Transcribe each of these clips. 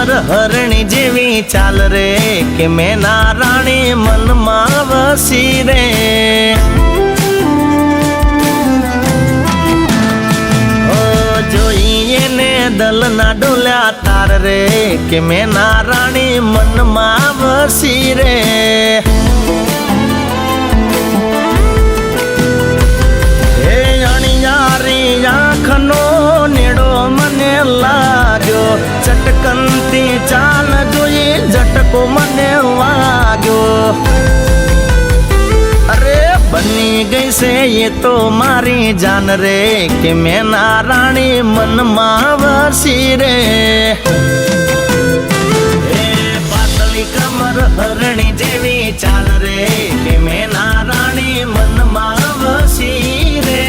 કમર હરણી જેવી ચાલ રે કે મેના રાણી મનમાં વસી રે જોઈએ ને દલના ડોલ્યા તાર રે કે મેના રાણી મનમાં વસી રે હે અણિયારી આંખનો નેડો મને લાગ્યો ચટકનથી ચાલ જોઈ ઝટકો મને વાગ્યો અરે બની ગઈ છે એ તો મારી જાન રે કે મેના રાણી મનમાં વસી રે પાતળી કમર હરણી જેવી ચાલ રે કે મેના રાણી મનમાં વસી રે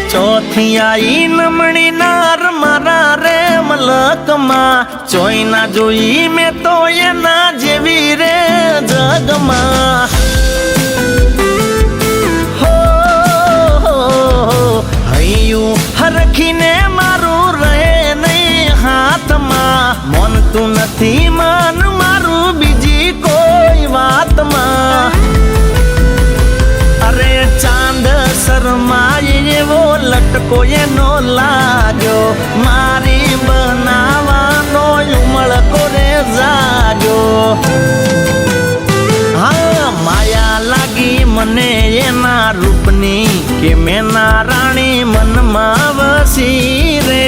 ચોથી આઈ નમણી નાર મારા રે મલકમાં ચોઈ ના જોઈ મેં તો એના જેવી રે જગમાં હૈયું હરખીને મારું રહે નહીં હાથમાં મનતું નથી મન મારું બીજી કોઈ વાતમાં અરે ચાંદ શરમાય એવો લટકો એનો લાગ્યો મારી બનાવાનો ઉમળકો રે જાગ્યો હા માયા લાગી મને એના રૂપની કે મેના રાણી મનમાં વસી રે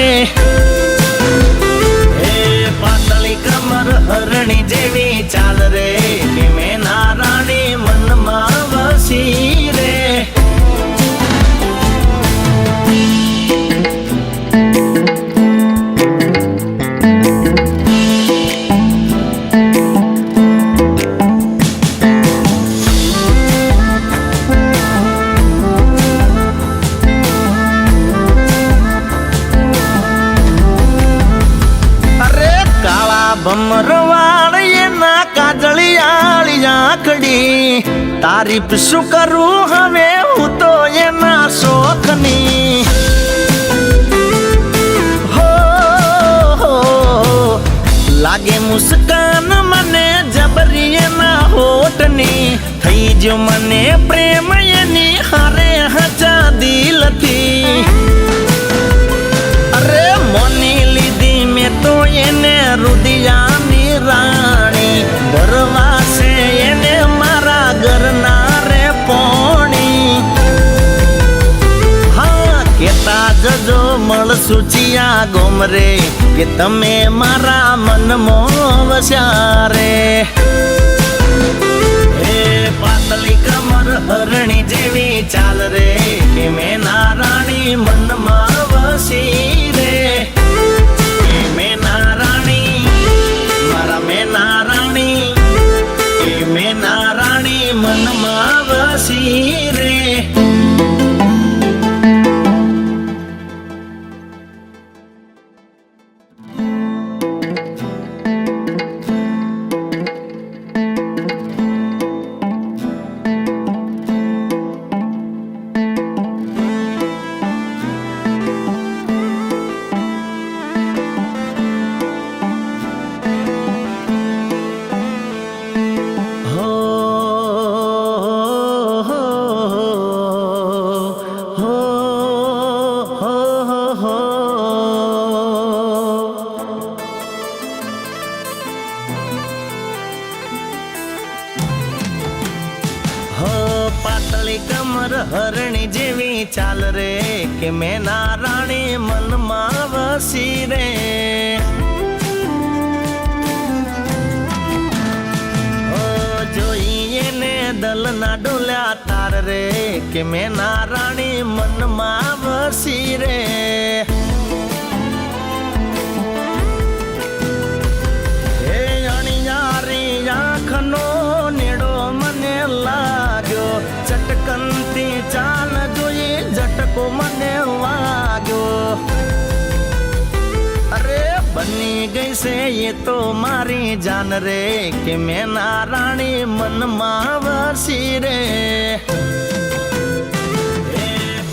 હે પાતળી કમર હરણી જેવી ચાલ રે કે મેના રાણી મનમાં વસી રે ભમરવાળ એના કાજળિયાળી આંખડી તારીફ શું કરું હવે હું તો એના શોખની હો લાગે મુસ્કાન મને જબરી એના હોઠની થઈ જો મને પ્રેમ એની હારે હચા દિલથી અરે મોની લીધી મેં તો એને રુદિયાની રાણી દરવાસે એને મારા ઘરના રે પોણી હા કેતા જજો મળશું ચિયા ગોમરે કે તમે મારા મનમાં વસ્યા રે હે પાતળી કમર હરણી જેવી ચાલ રે કે મેના રાણી મનમાં વસી રે મેના રાણી મારા મેના રાણી એ મેના રાણી મનમાં વસી રે પાતળી કમર હરણી જેવી ચાલ રે કે મેના રાણી મનમાં વસી રે જોઈએ ને દલના ડોલ્યા તાર રે કે મેના રાણી મનમાં વસી રે હે અણિયારી આંખનો નેડો મને લાગ્યો ચટકનથી ચાલ જોઈએ બની ગઈ છે એ તો મારી જાન રે કે મેના રાણી મનમાં વસી રે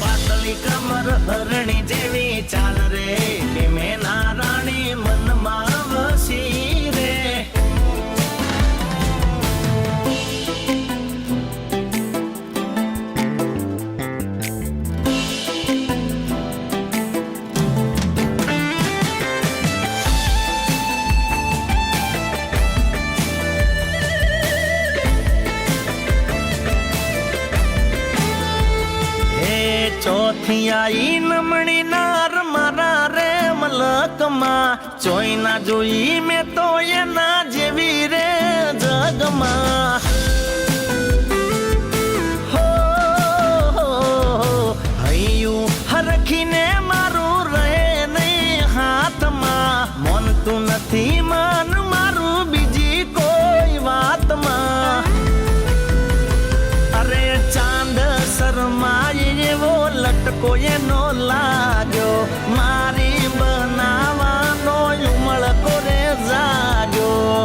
પાતળી કમર હરણી જેવી ચાલ રે કે મેના રાણી મનમાં વસી રે ચોથી આઈ નમણી નાર મારા રે મલકમાં ચોઈ ના જોઈ મેં તો એના જેવી રે જગમાં હો હૈયું હરખીને મારું રહે નહીં હાથમાં મનતું નથી મન મારું બીજી કોઈ વાતમાં અરે ચાંદ શરમાય એવો લટકો એનો લાગ્યો મારી બનાવાનો ઉમળકો રે જાગ્યો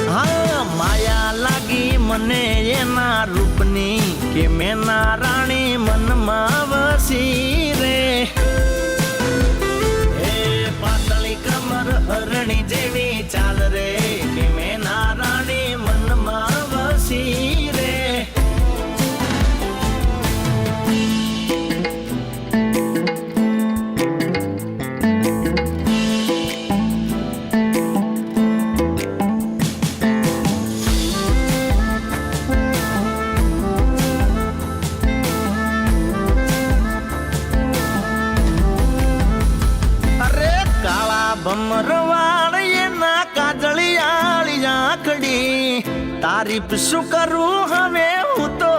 હા માયા લાગી મને એના રૂપની કે મેના રાણી મનમાં વસી રે એ પાતળી કમર હરણી જેવી ચાલ રે કે મેના રાણી મનમાં વસી રે ભમરવાળ એના કાજળિયાળી આંખડી તારીફ શું કરું હવે હું તો